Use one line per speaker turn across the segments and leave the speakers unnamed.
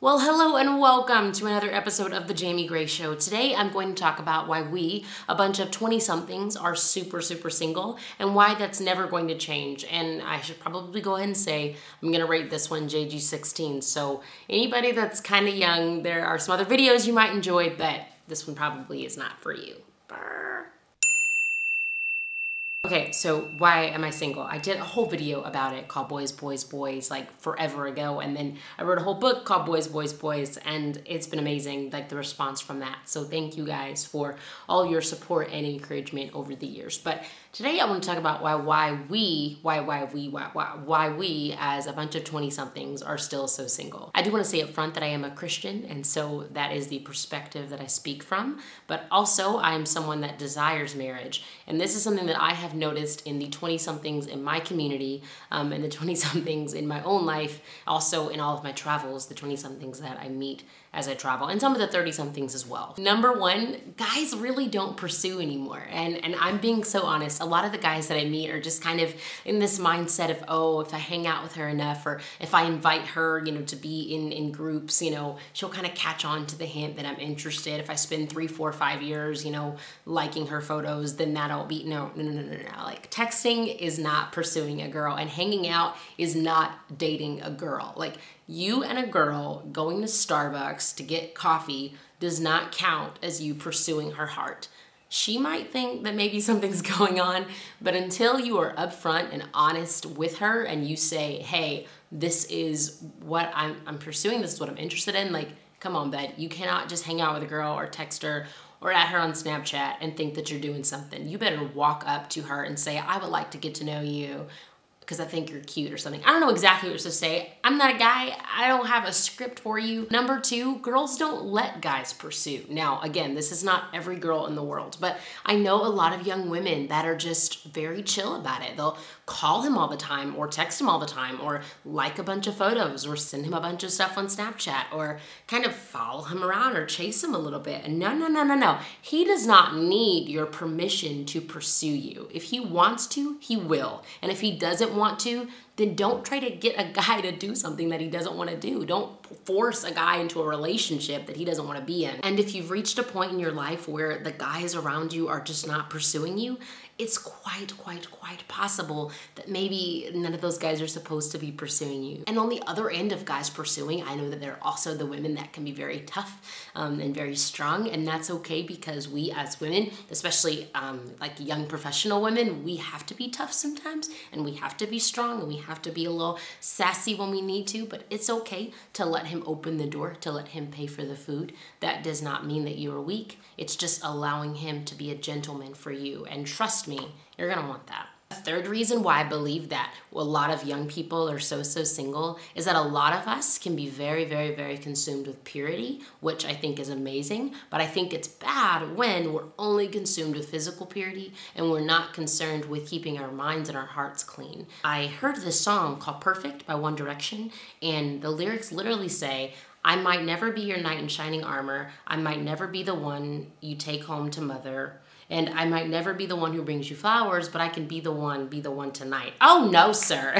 Well, hello and welcome to another episode of The Jamie Gray Show. Today I'm going to talk about why we, a bunch of 20-somethings, are super single and why that's never going to change. And I should probably go ahead and say I'm going to rate this one JG16. So anybody that's kind of young, there are some other videos you might enjoy, but this one probably is not for you. Brr. Okay, so why am I single? I did a whole video about it called Boys, like forever ago. And then I wrote a whole book called Boys, and it's been amazing, like the response from that. So thank you guys for all your support and encouragement over the years. But today I want to talk about why we as a bunch of 20-somethings are still so single. I do want to say up front that I am a Christian, and so that is the perspective that I speak from. But also I am someone that desires marriage. And this is something that I have noticed in the 20-somethings in my community, and the 20-somethings in my own life, also in all of my travels, the 20-somethings that I meet as I travel, and some of the 30-somethings as well. Number one, guys really don't pursue anymore. And I'm being so honest, a lot of the guys that I meet are just kind of in this mindset of, oh, if I hang out with her enough, or if I invite her, to be in groups, she'll kind of catch on to the hint that I'm interested. If I spend 3, 4, 5 years, liking her photos, then that'll be, no. Like, texting is not pursuing a girl, and hanging out is not dating a girl. Like, you and a girl going to Starbucks to get coffee does not count as you pursuing her heart. She might think that maybe something's going on, but until you are upfront and honest with her and you say, hey, this is what I'm pursuing, this is what I'm interested in, like, come on, bud. You cannot just hang out with a girl or text her or at her on Snapchat and think that you're doing something. You better walk up to her and say, I would like to get to know you because I think you're cute or something. I don't know exactly what you're supposed to say. I'm not a guy. I don't have a script for you. Number two, girls don't let guys pursue. Now, again, this is not every girl in the world, but I know a lot of young women that are just very chill about it. They'll call him all the time or text him all the time or like a bunch of photos or send him a bunch of stuff on Snapchat or kind of follow him around or chase him a little bit. And no. He does not need your permission to pursue you. If he wants to, he will. And if he doesn't want to, then don't try to get a guy to do something that he doesn't want to do. Don't force a guy into a relationship that he doesn't want to be in. And if you've reached a point in your life where the guys around you are just not pursuing you, it's quite possible that maybe none of those guys are supposed to be pursuing you. And on the other end of guys pursuing, I know that there are also the women that can be very tough and very strong, and that's okay because we as women, especially like young professional women, we have to be tough sometimes, and we have to be strong, and we have to be a little sassy when we need to, but it's okay to let him open the door, to let him pay for the food. That does not mean that you are weak. It's just allowing him to be a gentleman for you, and trust me, you're gonna want that. A third reason why I believe that a lot of young people are so single is that a lot of us can be very consumed with purity, which I think is amazing, but I think it's bad when we're only consumed with physical purity and we're not concerned with keeping our minds and our hearts clean. I heard this song called Perfect by One Direction, and the lyrics literally say, I might never be your knight in shining armor, I might never be the one you take home to mother, and I might never be the one who brings you flowers, but I can be the one tonight. Oh no, sir.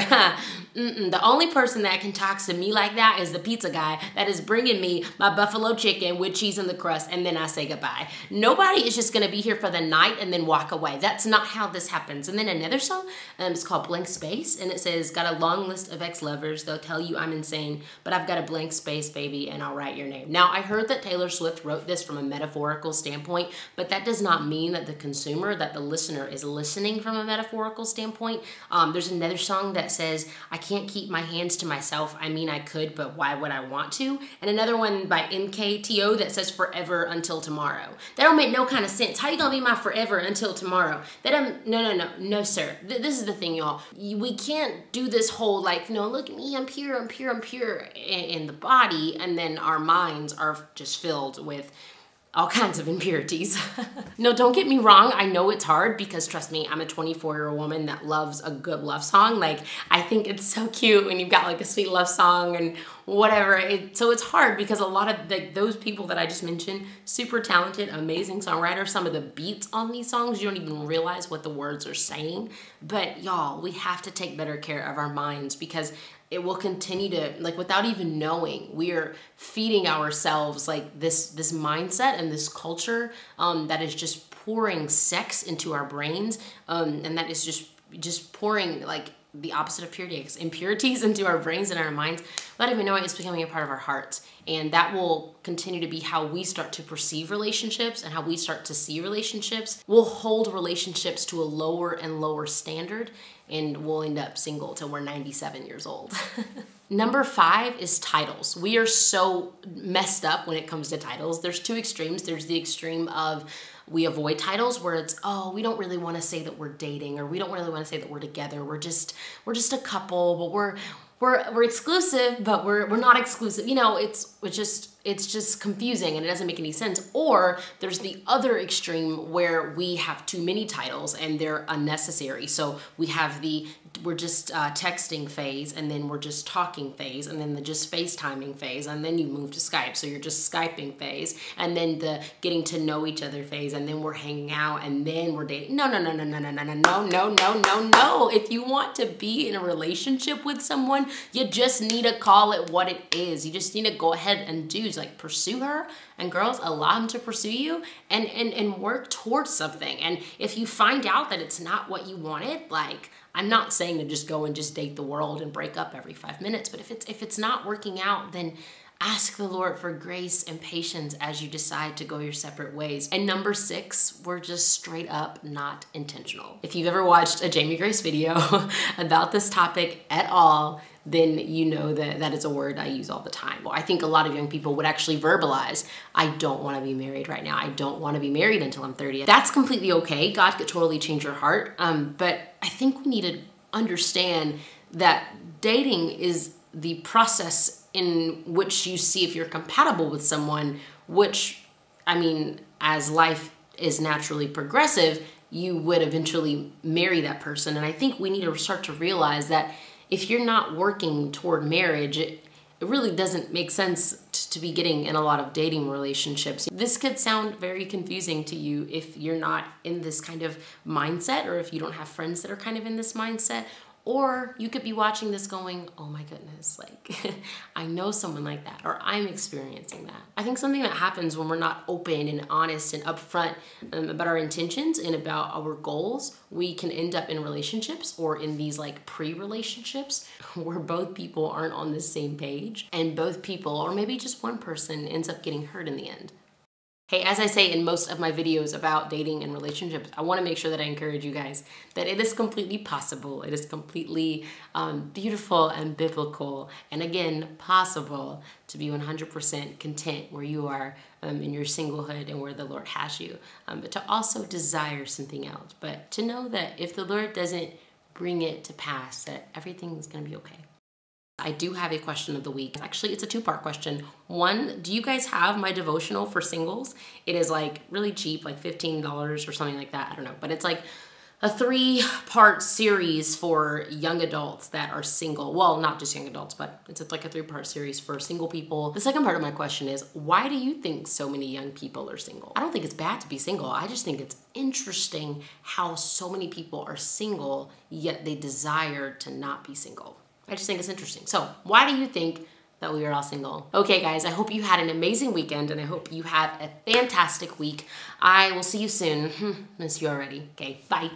The only person that can talk to me like that is the pizza guy that is bringing me my buffalo chicken with cheese in the crust, and then I say goodbye. Nobody is just gonna be here for the night and then walk away. That's not how this happens. And then another song, it's called Blank Space, and it says, got a long list of ex-lovers, they'll tell you I'm insane, but I've got a blank space, baby, and I'll write your name. Now, I heard that Taylor Swift wrote this from a metaphorical standpoint, but that does not mean that the consumer, that the listener is listening from a metaphorical standpoint. There's another song that says, I can't keep my hands to myself. I mean, I could, but why would I want to? And another one by MKTO that says forever until tomorrow. That don't make no kind of sense. How you gonna be my forever until tomorrow? No, sir. This is the thing, y'all. We can't do this whole like, no, look at me, I'm pure in the body, and then our minds are just filled with all kinds of impurities. No, don't get me wrong. I know it's hard because trust me, I'm a 24-year-old woman that loves a good love song. Like, I think it's so cute when you've got like a sweet love song and whatever. So it's hard because a lot of those people that I just mentioned, super talented, amazing songwriters. Some of the beats on these songs, you don't even realize what the words are saying. But y'all, we have to take better care of our minds because it will continue to, like, without even knowing, we are feeding ourselves like this mindset and this culture that is just pouring sex into our brains, and that is just pouring like the opposite of purity, impurities into our brains and our minds. Without even knowing, it's becoming a part of our hearts. And that will continue to be how we start to perceive relationships and how we start to see relationships. We'll hold relationships to a lower and lower standard, and we'll end up single till we're 97 years old. Number 5 is titles. We are so messed up when it comes to titles. There's two extremes. There's the extreme of we avoid titles where it's, oh, we don't really want to say that we're dating, or we don't really want to say that we're together. We're just a couple, but we're exclusive, but we're not exclusive. You know, it's just confusing and it doesn't make any sense. Or there's the other extreme where we have too many titles and they're unnecessary. So we have we're just texting phase, and then we're just talking phase, and then the just FaceTiming phase, and then you move to Skype, so you're just Skyping phase, and then the getting to know each other phase, and then we're hanging out, and then we're dating. No. If you want to be in a relationship with someone, you just need to call it what it is. You just need to go ahead and like pursue her, and girls, allow them to pursue you, and work towards something. And if you find out that it's not what you wanted, like, I'm not saying to just go and just date the world and break up every 5 minutes, but if it's not working out, then ask the Lord for grace and patience as you decide to go your separate ways. And number 6, we're just straight up not intentional. If you've ever watched a Jamie Grace video about this topic at all, then you know that that is a word I use all the time. Well, I think a lot of young people would actually verbalize, I don't want to be married right now. I don't want to be married until I'm 30. That's completely okay. God could totally change your heart. But I think we need to understand that dating is the process in which you see if you're compatible with someone, which, I mean, as life is naturally progressive, you would eventually marry that person. And I think we need to start to realize that if you're not working toward marriage, it really doesn't make sense to be getting in a lot of dating relationships. This could sound very confusing to you if you're not in this kind of mindset, or if you don't have friends that are kind of in this mindset. Or you could be watching this going, oh my goodness, like, I know someone like that, or I'm experiencing that. I think something that happens when we're not open and honest and upfront about our intentions and about our goals, we can end up in relationships or in these like pre-relationships where both people aren't on the same page, and both people, or maybe just one person, ends up getting hurt in the end. Hey, as I say in most of my videos about dating and relationships, I want to make sure that I encourage you guys that it is completely possible. It is completely beautiful and biblical, and again, possible to be 100% content where you are in your singlehood and where the Lord has you, but to also desire something else. But to know that if the Lord doesn't bring it to pass, that everything's going to be okay. I do have a question of the week. Actually, it's a 2-part question. One, do you guys have my devotional for singles? It is like really cheap, like $15 or something like that. I don't know, but it's like a 3-part series for young adults that are single. Well, not just young adults, but it's like a 3-part series for single people. The second part of my question is, why do you think so many young people are single? I don't think it's bad to be single. I just think it's interesting how so many people are single, yet they desire to not be single. I just think it's interesting. So why do you think that we are all single? Okay, guys, I hope you had an amazing weekend, and I hope you have a fantastic week. I will see you soon. Miss you already. Okay, bye.